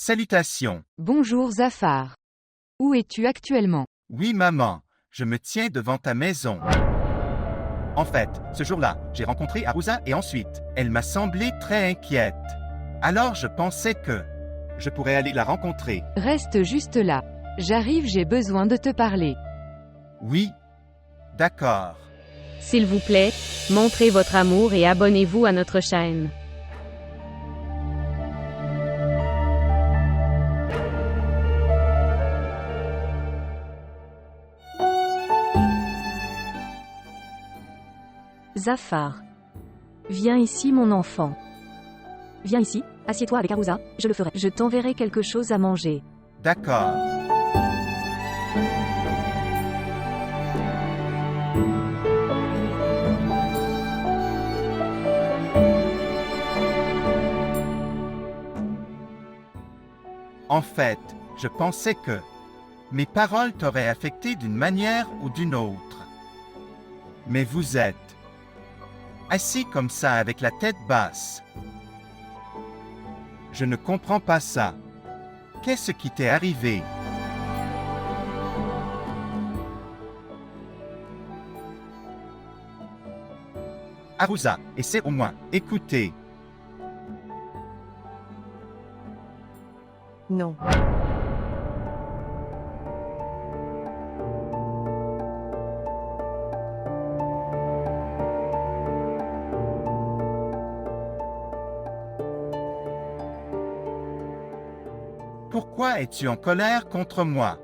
Salutations. Bonjour Zafar. Où es-tu actuellement? Oui maman, je me tiens devant ta maison. En fait, ce jour-là, j'ai rencontré Arouza et ensuite, elle m'a semblé très inquiète. Alors je pensais que je pourrais aller la rencontrer. Reste juste là. J'arrive, j'ai besoin de te parler. Oui. D'accord. S'il vous plaît, montrez votre amour et abonnez-vous à notre chaîne. Zafar. Viens ici mon enfant. Viens ici, assieds-toi avec Arouza, je le ferai. Je t'enverrai quelque chose à manger. D'accord. En fait, je pensais que mes paroles t'auraient affecté d'une manière ou d'une autre. Mais vous êtes assis comme ça avec la tête basse. Je ne comprends pas ça. Qu'est-ce qui t'est arrivé? Arouza, essaie au moins. Écoutez. Non. Pourquoi es-tu en colère contre moi?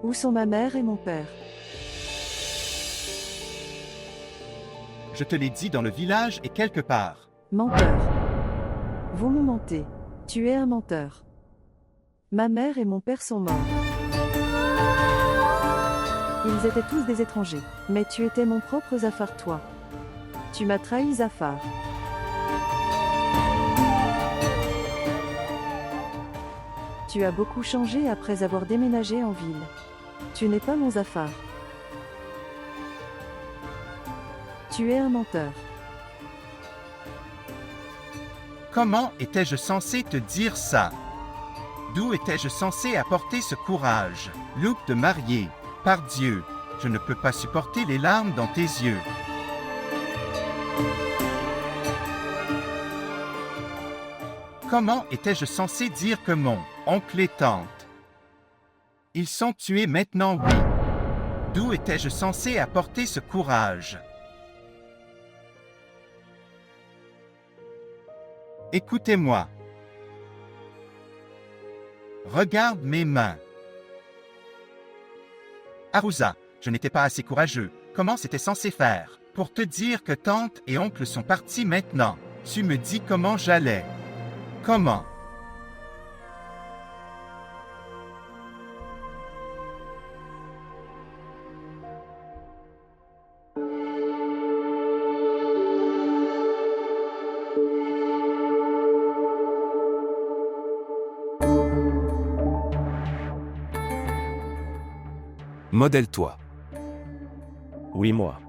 Où sont ma mère et mon père? Je te l'ai dit dans le village et quelque part. Menteur. Vous me mentez. Tu es un menteur. Ma mère et mon père sont morts. Ils étaient tous des étrangers. Mais tu étais mon propre Zafar, toi. Tu m'as trahi, Zafar. Tu as beaucoup changé après avoir déménagé en ville. Tu n'es pas mon Zafar. Tu es un menteur. Comment étais-je censé te dire ça? D'où étais-je censé apporter ce courage? Loup de mariée. Par Dieu, je ne peux pas supporter les larmes dans tes yeux. Comment étais-je censé dire que mon oncle et tante, ils sont tués maintenant, oui. D'où étais-je censé apporter ce courage? Écoutez-moi. Regarde mes mains. Arouza, je n'étais pas assez courageux. Comment c'était censé faire? Pour te dire que tante et oncle sont partis maintenant. Tu me dis comment j'allais. Comment? Modèle-toi. Oui, moi.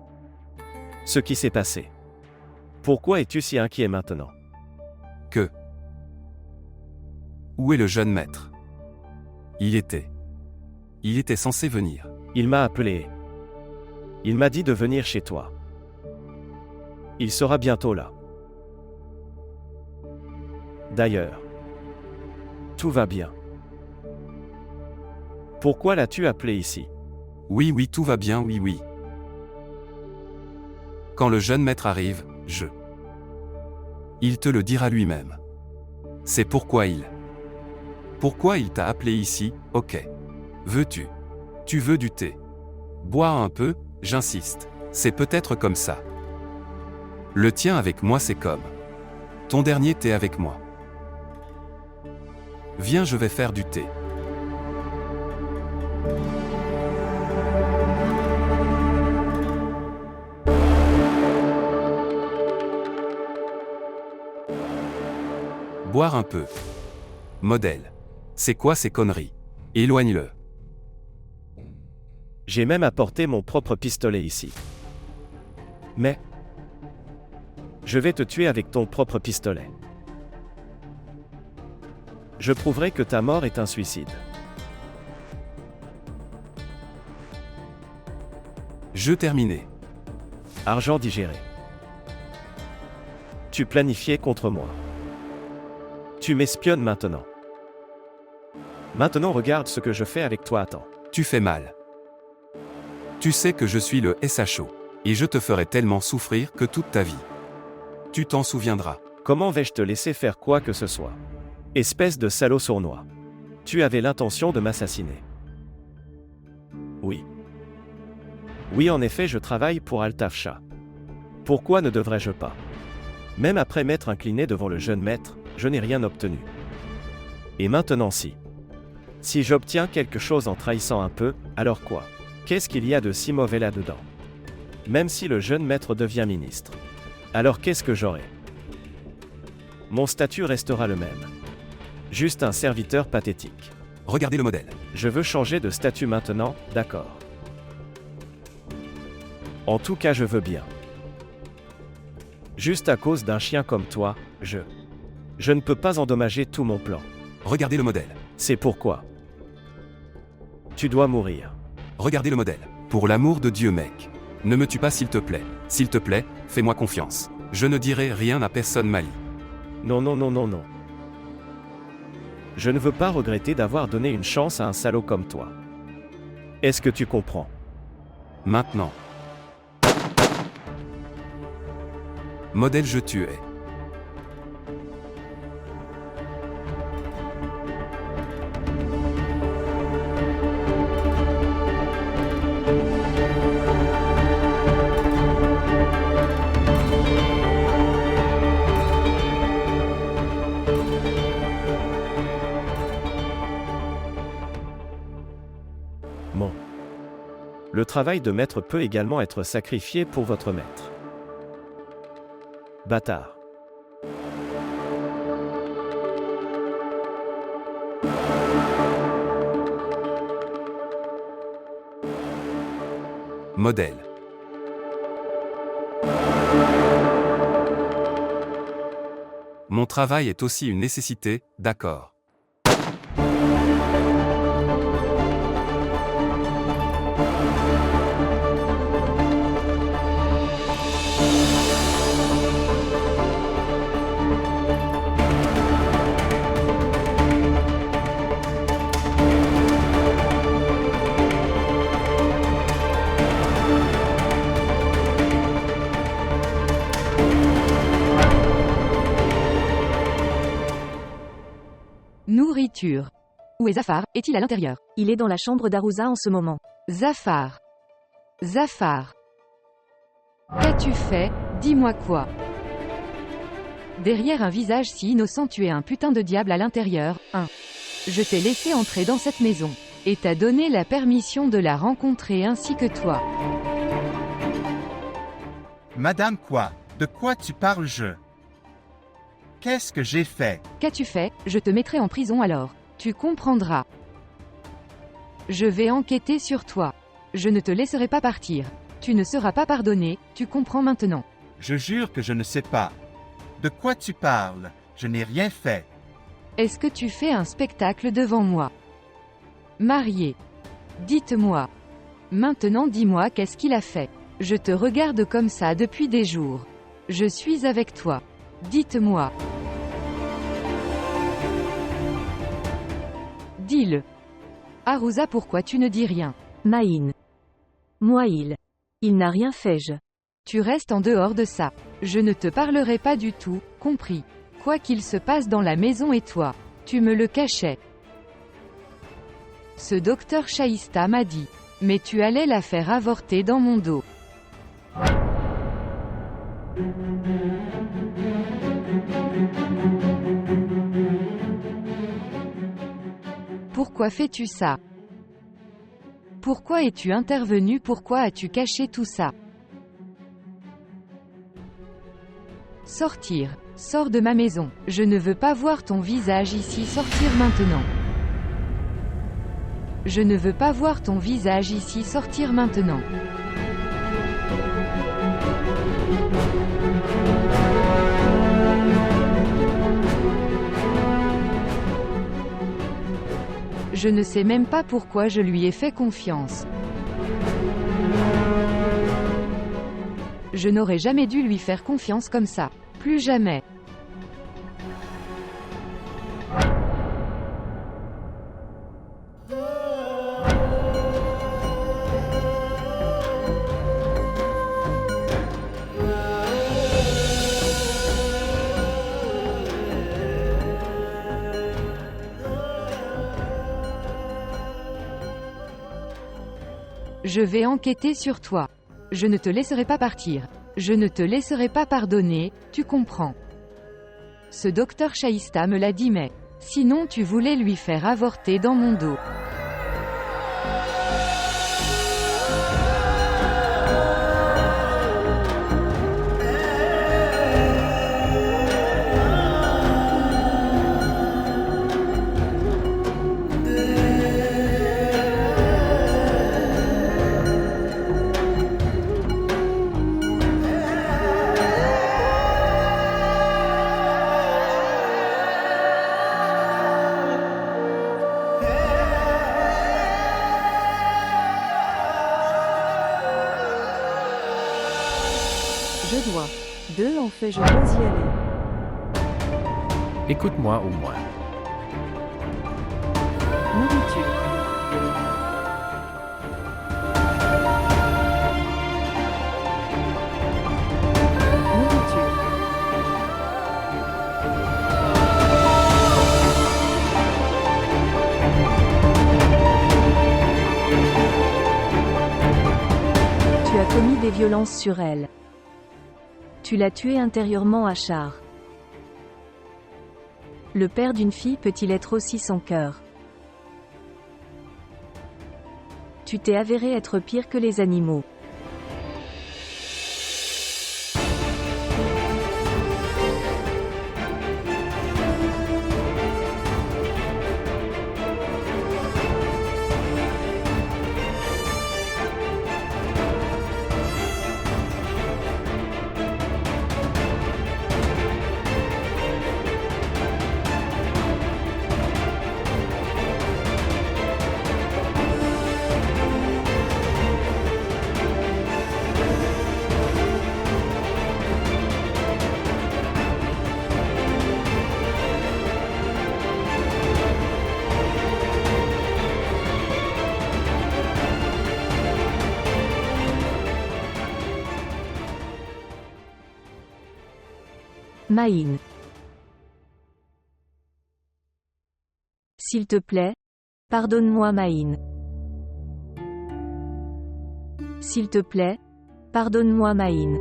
Ce qui s'est passé. Pourquoi es-tu si inquiet maintenant? Que? Où est le jeune maître? Il était censé venir. Il m'a appelé. Il m'a dit de venir chez toi. Il sera bientôt là. D'ailleurs, tout va bien. Pourquoi l'as-tu appelé ici? Oui, tout va bien, oui. Quand le jeune maître arrive, il te le dira lui-même. C'est pourquoi il t'a appelé ici, ok. Tu veux du thé? Bois un peu, j'insiste. C'est peut-être comme ça. Le tien avec moi c'est comme ton dernier thé avec moi. Viens, je vais faire du thé. Boire un peu. Modèle. C'est quoi ces conneries? Éloigne-le. J'ai même apporté mon propre pistolet ici. Mais je vais te tuer avec ton propre pistolet. Je prouverai que ta mort est un suicide. Jeu terminé. Argent digéré. Tu planifiais contre moi. Tu m'espionnes maintenant. Maintenant regarde ce que je fais avec toi, attends. Tu fais mal. Tu sais que je suis le SHO. Et je te ferai tellement souffrir que toute ta vie. Tu t'en souviendras. Comment vais-je te laisser faire quoi que ce soit? Espèce de salaud sournois. Tu avais l'intention de m'assassiner. Oui. Oui, en effet, je travaille pour Altaf Shah. Pourquoi ne devrais-je pas? Même après m'être incliné devant le jeune maître, je n'ai rien obtenu. Et maintenant si j'obtiens quelque chose en trahissant un peu, alors quoi? Qu'est-ce qu'il y a de si mauvais là-dedans? Même si le jeune maître devient ministre. Alors qu'est-ce que j'aurai? Mon statut restera le même. Juste un serviteur pathétique. Regardez le modèle. Je veux changer de statut maintenant, d'accord. En tout cas, je veux bien. Juste à cause d'un chien comme toi, je ne peux pas endommager tout mon plan. Regardez le modèle. C'est pourquoi. Tu dois mourir. Regardez le modèle. Pour l'amour de Dieu, mec. Ne me tue pas s'il te plaît. S'il te plaît, fais-moi confiance. Je ne dirai rien à personne, Mali. Non, non, non, non, non. Je ne veux pas regretter d'avoir donné une chance à un salaud comme toi. Est-ce que tu comprends? Maintenant. Modèle, je tuais. Le travail de maître peut également être sacrifié pour votre maître. Bâtard. Modèle. Mon travail est aussi une nécessité, d'accord. Nourriture. Où est Zafar? Est-il à l'intérieur? Il est dans la chambre d'Arouza en ce moment. Zafar. Zafar. Qu'as-tu fait? Dis-moi quoi. Derrière un visage si innocent, tu es un putain de diable à l'intérieur. Je t'ai laissé entrer dans cette maison. Et t'as donné la permission de la rencontrer ainsi que toi. Madame quoi? De quoi tu parles je? Qu'est-ce que j'ai fait? Qu'as-tu fait? Je te mettrai en prison alors. Tu comprendras. Je vais enquêter sur toi. Je ne te laisserai pas partir. Tu ne seras pas pardonné, tu comprends maintenant. Je jure que je ne sais pas. De quoi tu parles? Je n'ai rien fait. Est-ce que tu fais un spectacle devant moi? Marié. Dites-moi. Maintenant dis-moi qu'est-ce qu'il a fait. Je te regarde comme ça depuis des jours. Je suis avec toi. Dites-moi. Dis-le. Arouza, pourquoi tu ne dis rien? Maïn. Moi il n'a rien fait Tu restes en dehors de ça. Je ne te parlerai pas du tout, compris. Quoi qu'il se passe dans la maison et toi, tu me le cachais. Ce docteur Shaïsta m'a dit. Mais tu allais la faire avorter dans mon dos. Pourquoi fais-tu ça? Pourquoi es-tu intervenu? Pourquoi as-tu caché tout ça? Sortir. Sors de ma maison. Je ne veux pas voir ton visage ici. Sortir maintenant. Je ne veux pas voir ton visage ici. Sortir maintenant. Je ne sais même pas pourquoi je lui ai fait confiance. Je n'aurais jamais dû lui faire confiance comme ça. Plus jamais. Je vais enquêter sur toi. Je ne te laisserai pas partir. Je ne te laisserai pas pardonner, tu comprends. Ce docteur Shaista me l'a dit mais... Sinon tu voulais lui faire avorter dans mon dos. Je dois. 2 en fait, je dois y aller. Écoute-moi au moins. Nourriture. Nourriture. Tu as commis des violences sur elle. Tu l'as tuée intérieurement à Char. Le père d'une fille peut-il être aussi sans cœur? Tu t'es avéré être pire que les animaux. Maïn. S'il te plaît, pardonne-moi Maïn. S'il te plaît, pardonne-moi Maïn.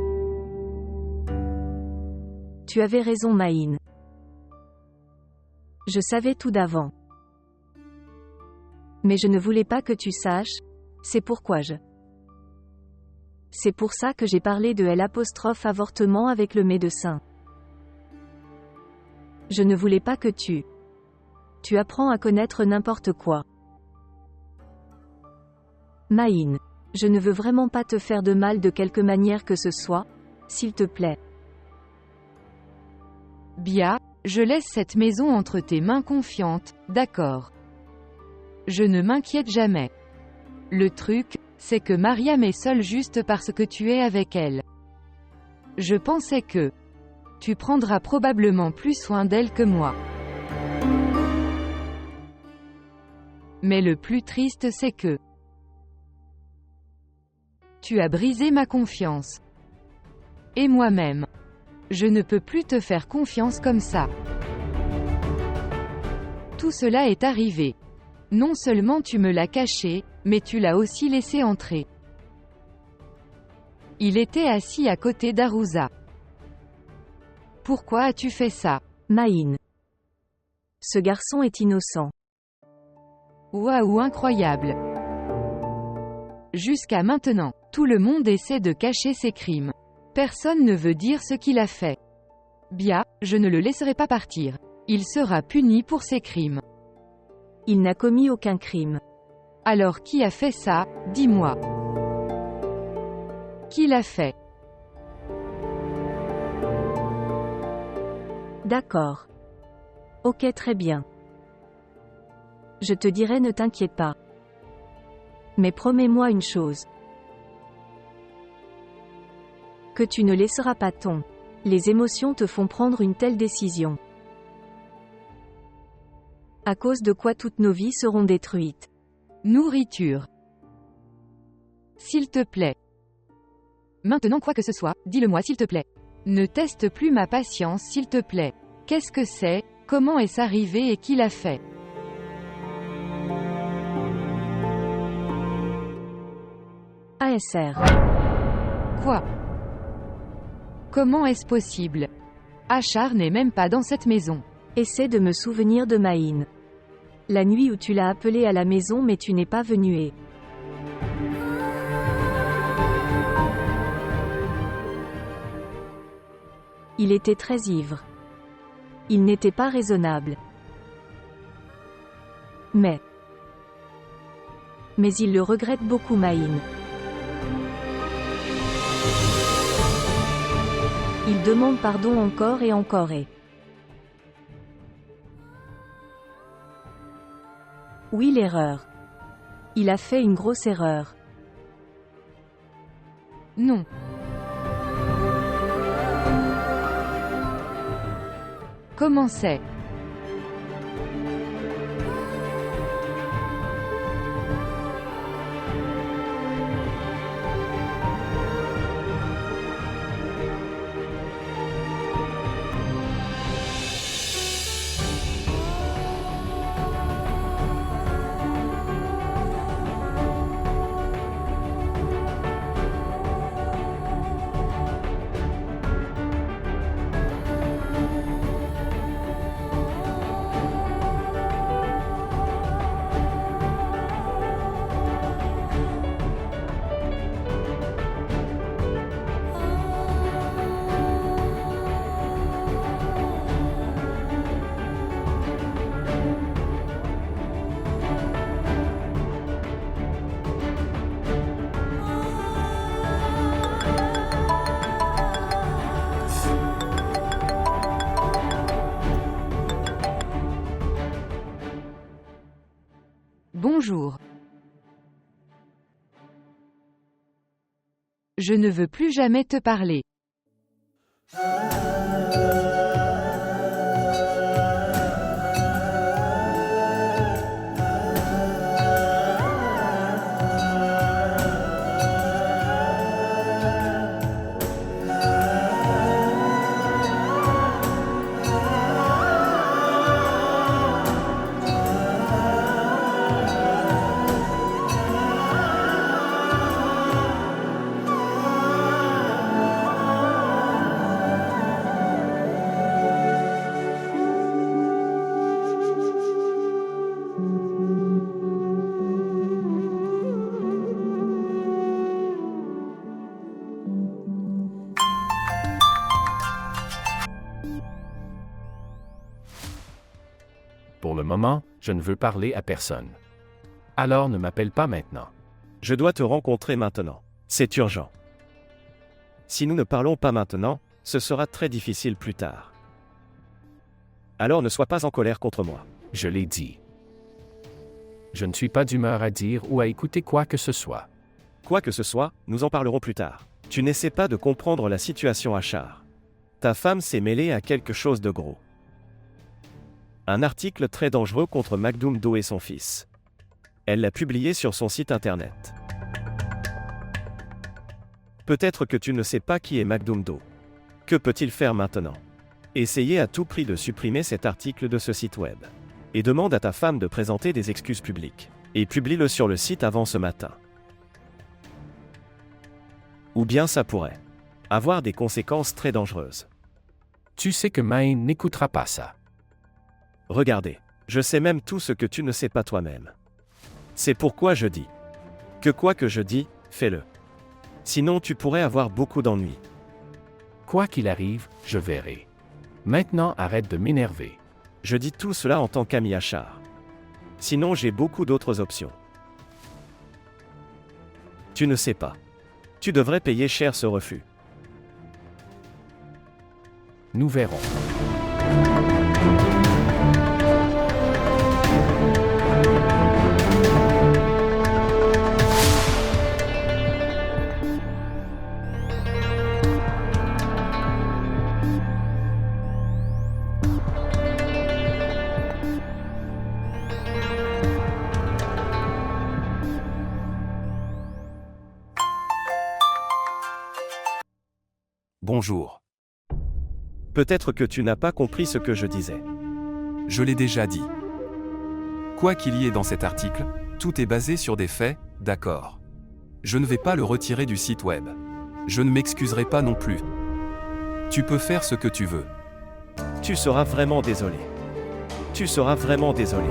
Tu avais raison Maïn. Je savais tout d'avant. Mais je ne voulais pas que tu saches, c'est pourquoi C'est pour ça que j'ai parlé de L'(avortement avec le médecin. Je ne voulais pas que tu apprends à connaître n'importe quoi. Maïn. Je ne veux vraiment pas te faire de mal de quelque manière que ce soit, s'il te plaît. Bia, je laisse cette maison entre tes mains confiantes, d'accord. Je ne m'inquiète jamais. Le truc, c'est que Mariam est seule juste parce que tu es avec elle. Je pensais que tu prendras probablement plus soin d'elle que moi. Mais le plus triste c'est que tu as brisé ma confiance. Et moi-même. Je ne peux plus te faire confiance comme ça. Tout cela est arrivé. Non seulement tu me l'as caché, mais tu l'as aussi laissé entrer. Il était assis à côté d'Arouza. Pourquoi as-tu fait ça? Maïn. Ce garçon est innocent. Waouh, incroyable. Jusqu'à maintenant, tout le monde essaie de cacher ses crimes. Personne ne veut dire ce qu'il a fait. Bia, je ne le laisserai pas partir. Il sera puni pour ses crimes. Il n'a commis aucun crime. Alors qui a fait ça, dis-moi. Qui l'a fait? D'accord. Ok, très bien. Je te dirai ne t'inquiète pas. Mais promets-moi une chose. Que tu ne laisseras pas les émotions te font prendre une telle décision. À cause de quoi toutes nos vies seront détruites. Nourriture. S'il te plaît. Maintenant quoi que ce soit, dis-le-moi s'il te plaît. Ne teste plus ma patience s'il te plaît. Qu'est-ce que c'est, comment est-ce arrivé et qui l'a fait? ASR. Quoi? Comment est-ce possible? Achar n'est même pas dans cette maison. Essaie de me souvenir de Maïn. La nuit où tu l'as appelé à la maison mais tu n'es pas venu et... Il était très ivre. Il n'était pas raisonnable. Mais il le regrette beaucoup Maïn. Il demande pardon encore et encore et... Oui, l'erreur. Il a fait une grosse erreur. Non. Comment c'est? Bonjour. Je ne veux plus jamais te parler. Pour le moment, je ne veux parler à personne. Alors ne m'appelle pas maintenant. Je dois te rencontrer maintenant. C'est urgent. Si nous ne parlons pas maintenant, ce sera très difficile plus tard. Alors ne sois pas en colère contre moi. Je l'ai dit. Je ne suis pas d'humeur à dire ou à écouter quoi que ce soit. Quoi que ce soit, nous en parlerons plus tard. Tu n'essaies pas de comprendre la situation Achar. Ta femme s'est mêlée à quelque chose de gros. Un article très dangereux contre Makhdoom Do et son fils. Elle l'a publié sur son site internet. Peut-être que tu ne sais pas qui est Makhdoom Do. Que peut-il faire maintenant? Essayez à tout prix de supprimer cet article de ce site web. Et demande à ta femme de présenter des excuses publiques. Et publie-le sur le site avant ce matin. Ou bien ça pourrait avoir des conséquences très dangereuses. Tu sais que Maïn n'écoutera pas ça. Regardez, je sais même tout ce que tu ne sais pas toi-même. C'est pourquoi je dis que quoi que je dis, fais-le. Sinon tu pourrais avoir beaucoup d'ennuis. Quoi qu'il arrive, je verrai. Maintenant arrête de m'énerver. Je dis tout cela en tant qu'ami Achar. Sinon j'ai beaucoup d'autres options. Tu ne sais pas. Tu devrais payer cher ce refus. Nous verrons. Bonjour. Peut-être que tu n'as pas compris ce que je disais. Je l'ai déjà dit. Quoi qu'il y ait dans cet article, tout est basé sur des faits, d'accord. Je ne vais pas le retirer du site web. Je ne m'excuserai pas non plus. Tu peux faire ce que tu veux. Tu seras vraiment désolé. Tu seras vraiment désolé.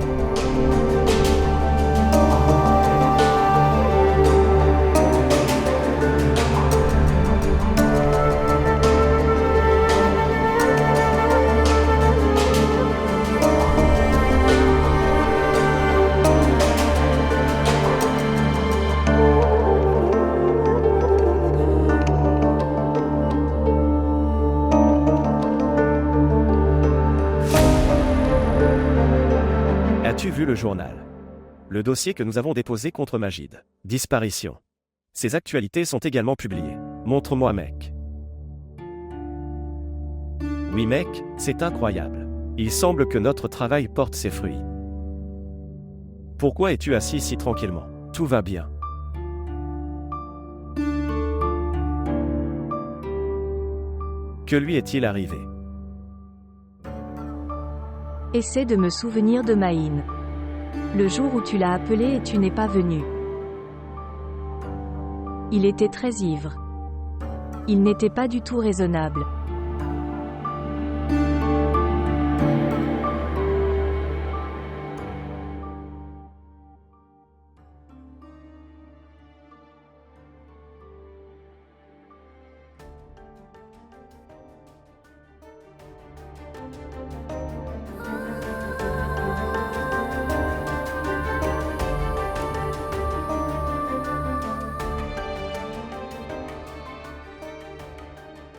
As-tu vu le journal? Le dossier que nous avons déposé contre Majid. Disparition. Ces actualités sont également publiées. Montre-moi, mec. Oui, mec, c'est incroyable. Il semble que notre travail porte ses fruits. Pourquoi es-tu assis si tranquillement? Tout va bien. Que lui est-il arrivé? Essaie de me souvenir de Maïn. Le jour où tu l'as appelé et tu n'es pas venu. Il était très ivre. Il n'était pas du tout raisonnable.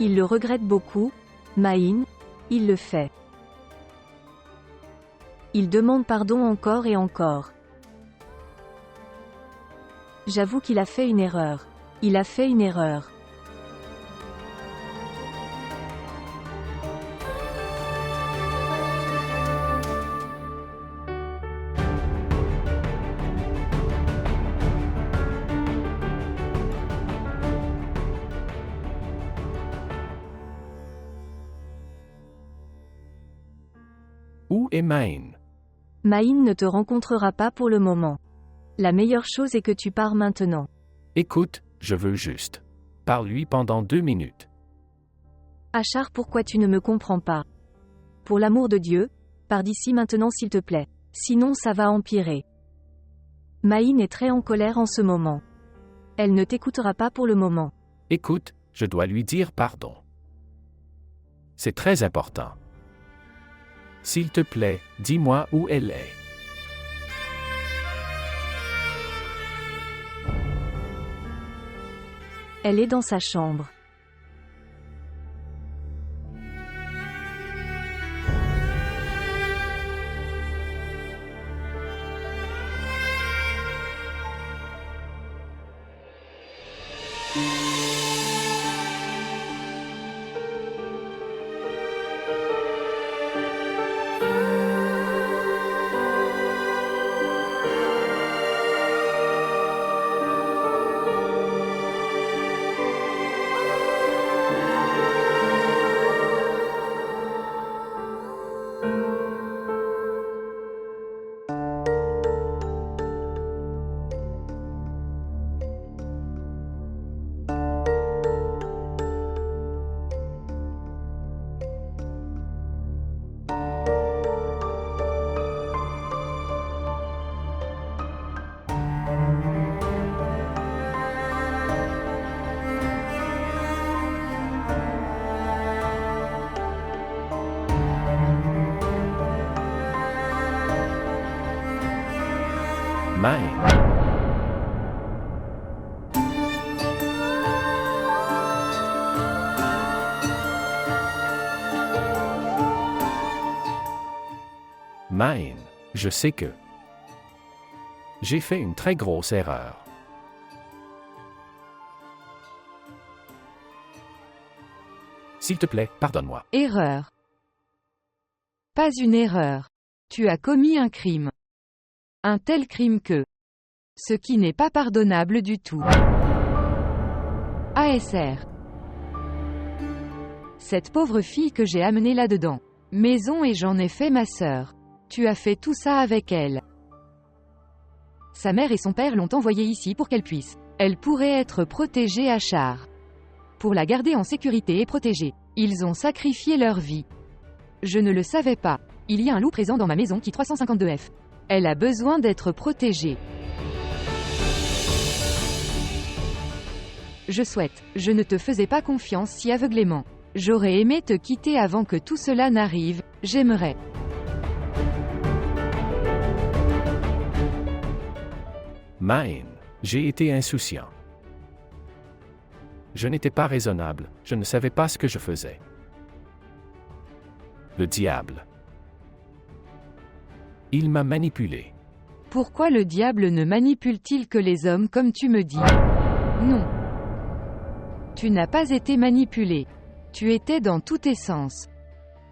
Il le regrette beaucoup, Maïn, il le fait. Il demande pardon encore et encore. J'avoue qu'il a fait une erreur. Il a fait une erreur. Où est Maïn? Maïn ne te rencontrera pas pour le moment. La meilleure chose est que tu pars maintenant. Écoute, je veux juste. Parle-lui pendant 2 minutes. Achar, pourquoi tu ne me comprends pas? Pour l'amour de Dieu, pars d'ici maintenant s'il te plaît. Sinon ça va empirer. Maïn est très en colère en ce moment. Elle ne t'écoutera pas pour le moment. Écoute, je dois lui dire pardon. C'est très important. S'il te plaît, dis-moi où elle est. Elle est dans sa chambre. Maïn. Maïn, je sais que j'ai fait une très grosse erreur. S'il te plaît, pardonne-moi. Erreur. Pas une erreur. Tu as commis un crime. Un tel crime que. Ce qui n'est pas pardonnable du tout. ASR. Cette pauvre fille que j'ai amenée là-dedans. Maison et j'en ai fait ma sœur. Tu as fait tout ça avec elle. Sa mère et son père l'ont envoyée ici pour qu'elle puisse. Elle pourrait être protégée à Char. Pour la garder en sécurité et protégée. Ils ont sacrifié leur vie. Je ne le savais pas. Il y a un loup présent dans ma maison qui 352F. Elle a besoin d'être protégée. Je souhaite. Je ne te faisais pas confiance si aveuglément. J'aurais aimé te quitter avant que tout cela n'arrive. J'aimerais. Maïn, j'ai été insouciant. Je n'étais pas raisonnable, je ne savais pas ce que je faisais. Le diable. Il m'a manipulé. Pourquoi le diable ne manipule-t-il que les hommes comme tu me dis? Non. Tu n'as pas été manipulé. Tu étais dans tous tes sens.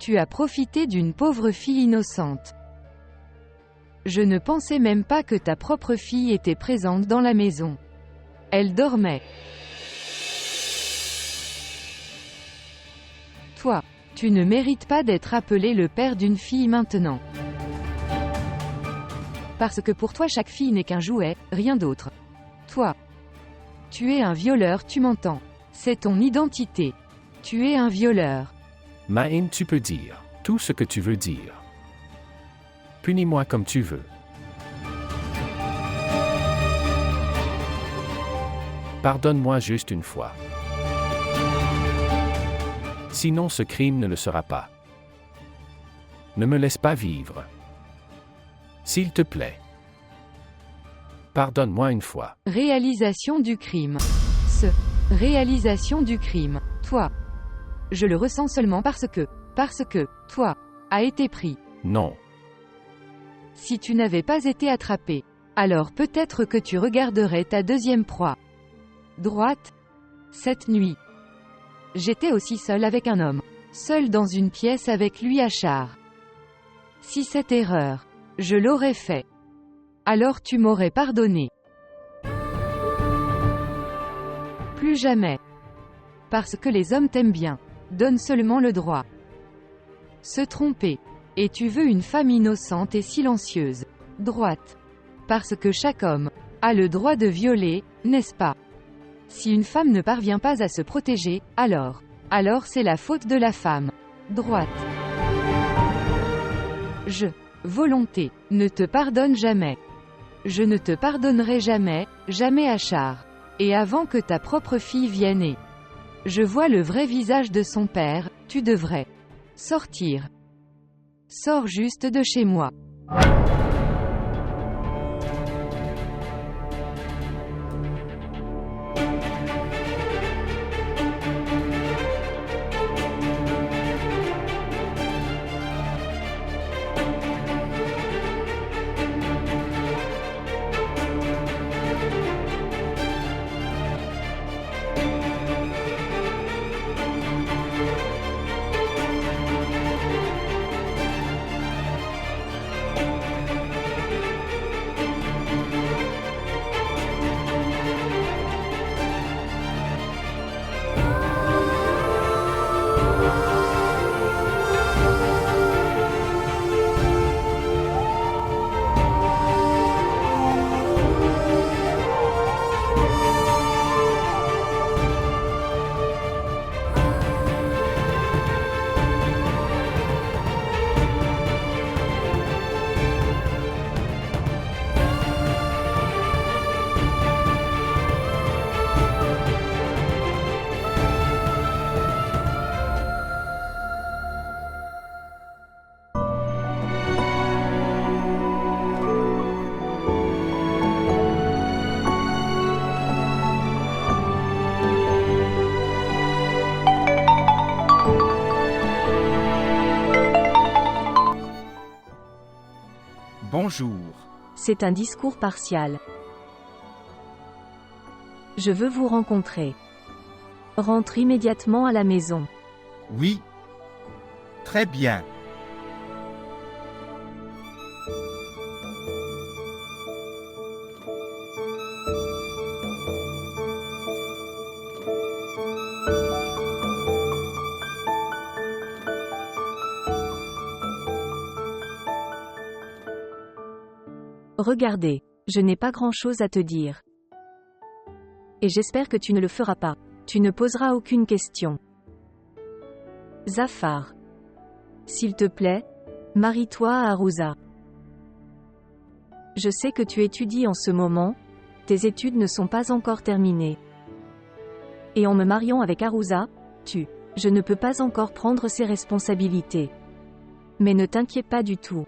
Tu as profité d'une pauvre fille innocente. Je ne pensais même pas que ta propre fille était présente dans la maison. Elle dormait. Toi, tu ne mérites pas d'être appelé le père d'une fille maintenant. Parce que pour toi chaque fille n'est qu'un jouet, rien d'autre. Toi. Tu es un violeur, tu m'entends. C'est ton identité. Tu es un violeur. Maïn, tu peux dire tout ce que tu veux dire. Punis-moi comme tu veux. Pardonne-moi juste une fois. Sinon ce crime ne le sera pas. Ne me laisse pas vivre. S'il te plaît. Pardonne-moi une fois. Réalisation du crime. Réalisation du crime. Toi. Je le ressens seulement parce que, toi, a été pris. Non. Si tu n'avais pas été attrapé, alors peut-être que tu regarderais ta deuxième proie. Droite. Cette nuit. J'étais aussi seule avec un homme. Seule dans une pièce avec lui à Char. Si cette erreur, je l'aurais fait. Alors tu m'aurais pardonné. Plus jamais. Parce que les hommes t'aiment bien. Donne seulement le droit. Se tromper. Et tu veux une femme innocente et silencieuse. Droite. Parce que chaque homme a le droit de violer, n'est-ce pas? Si une femme ne parvient pas à se protéger, alors c'est la faute de la femme. Droite. Volonté, ne te pardonne jamais. Je ne te pardonnerai jamais, jamais à Char. Et avant que ta propre fille vienne et je vois le vrai visage de son père, tu devrais sortir. Sors juste de chez moi. Bonjour. C'est un discours partial. Je veux vous rencontrer. Rentre immédiatement à la maison. Oui. Très bien. Regardez, je n'ai pas grand-chose à te dire. Et j'espère que tu ne le feras pas. Tu ne poseras aucune question. Zafar. S'il te plaît, marie-toi à Arouza. Je sais que tu étudies en ce moment, tes études ne sont pas encore terminées. Et en me mariant avec Arouza, je ne peux pas encore prendre ses responsabilités. Mais ne t'inquiète pas du tout.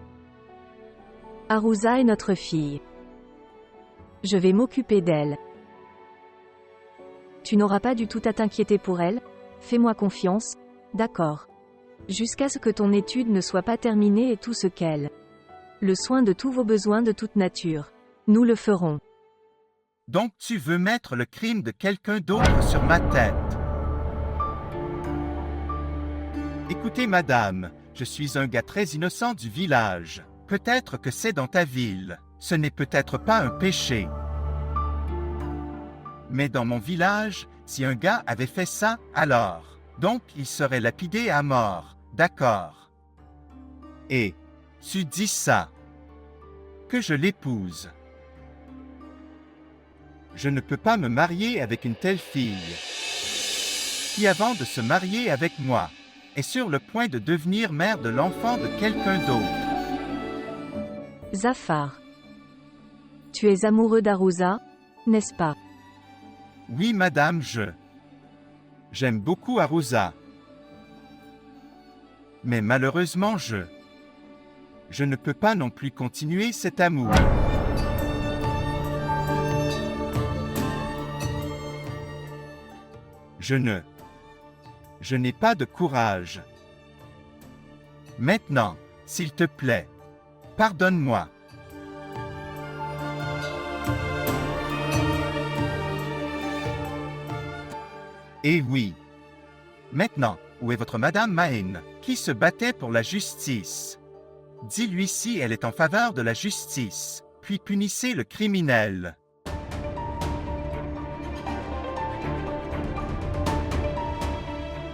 Arouza est notre fille. Je vais m'occuper d'elle. Tu n'auras pas du tout à t'inquiéter pour elle, fais-moi confiance, d'accord. Jusqu'à ce que ton étude ne soit pas terminée et tout ce qu'elle. Le soin de tous vos besoins de toute nature. Nous le ferons. Donc tu veux mettre le crime de quelqu'un d'autre sur ma tête. Écoutez, madame, je suis un gars très innocent du village. Peut-être que c'est dans ta ville. Ce n'est peut-être pas un péché. Mais dans mon village, si un gars avait fait ça, alors, donc il serait lapidé à mort, d'accord. Et, tu dis ça. Que je l'épouse. Je ne peux pas me marier avec une telle fille, qui avant de se marier avec moi, est sur le point de devenir mère de l'enfant de quelqu'un d'autre. Zafar. Tu es amoureux d'Arouza, n'est-ce pas? Oui, madame, j'aime beaucoup Arouza. Mais malheureusement, je ne peux pas non plus continuer cet amour. Je n'ai pas de courage. Maintenant, s'il te plaît, pardonne-moi. Eh oui. Maintenant, où est votre madame Maïn, qui se battait pour la justice? Dis-lui si elle est en faveur de la justice, puis punissez le criminel.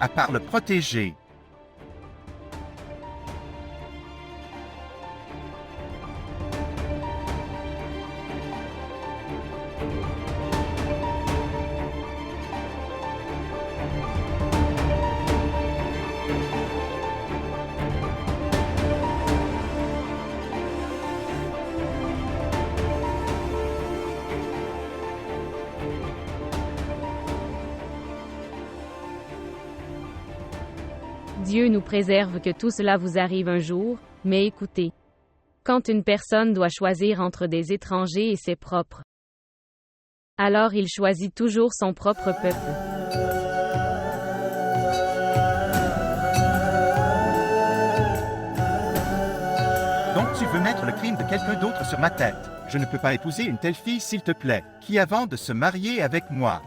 À part le protéger. Dieu nous préserve que tout cela vous arrive un jour, mais écoutez. Quand une personne doit choisir entre des étrangers et ses propres, alors il choisit toujours son propre peuple. Donc tu veux mettre le crime de quelqu'un d'autre sur ma tête. Je ne peux pas épouser une telle fille, s'il te plaît, qui avant de se marier avec moi,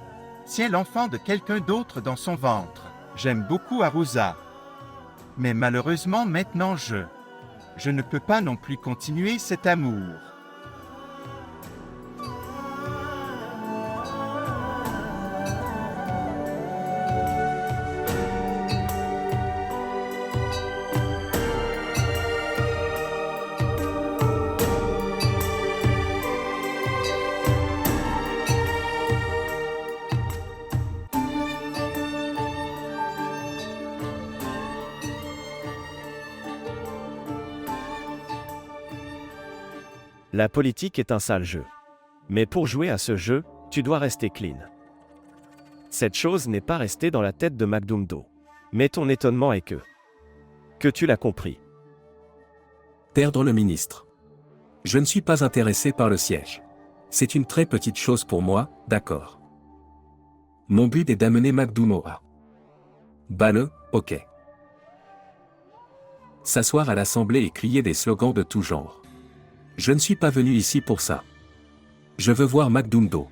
tient l'enfant de quelqu'un d'autre dans son ventre. J'aime beaucoup Arouza. Mais malheureusement maintenant je ne peux pas non plus continuer cet amour. La politique est un sale jeu. Mais pour jouer à ce jeu, tu dois rester clean. Cette chose n'est pas restée dans la tête de Magdumdo. Mais ton étonnement est que tu l'as compris. Perdre le ministre. Je ne suis pas intéressé par le siège. C'est une très petite chose pour moi, d'accord. Mon but est d'amener Magdumo à Bale, ok. S'asseoir à l'assemblée et crier des slogans de tout genre. Je ne suis pas venu ici pour ça. Je veux voir Magdundo.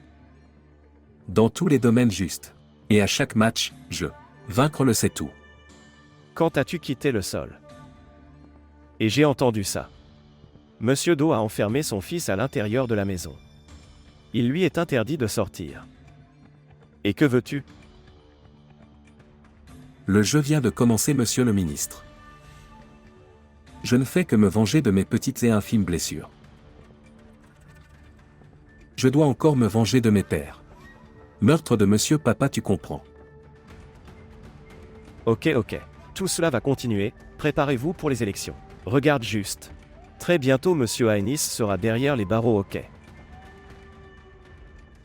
Dans tous les domaines justes. Et à chaque match, vaincre le c'est tout. Quand as-tu quitté le sol? Et j'ai entendu ça. Monsieur Do a enfermé son fils à l'intérieur de la maison. Il lui est interdit de sortir. Et que veux-tu? Le jeu vient de commencer, monsieur le ministre. Je ne fais que me venger de mes petites et infimes blessures. Je dois encore me venger de mes pères. Meurtre de monsieur papa, tu comprends. Ok. Tout cela va continuer, préparez-vous pour les élections. Regarde juste. Très bientôt monsieur Aenis sera derrière les barreaux, ok.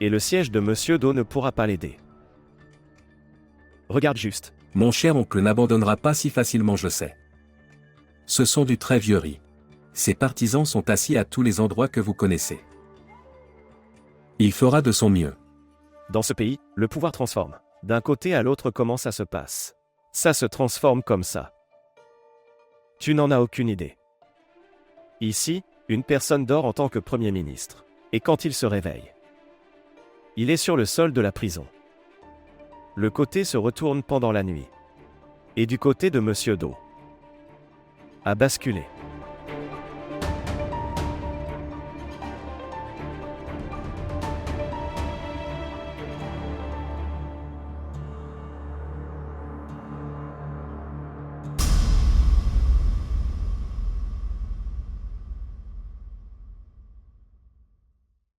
Et le siège de monsieur Do ne pourra pas l'aider. Regarde juste. Mon cher oncle n'abandonnera pas si facilement, je sais. Ce sont du très vieux riz. Ses partisans sont assis à tous les endroits que vous connaissez. Il fera de son mieux. Dans ce pays, le pouvoir transforme. D'un côté à l'autre, comment ça se passe? Ça se transforme comme ça. Tu n'en as aucune idée. Ici, une personne dort en tant que Premier ministre. Et quand il se réveille, il est sur le sol de la prison. Le côté se retourne pendant la nuit. Et du côté de Monsieur Do a basculé.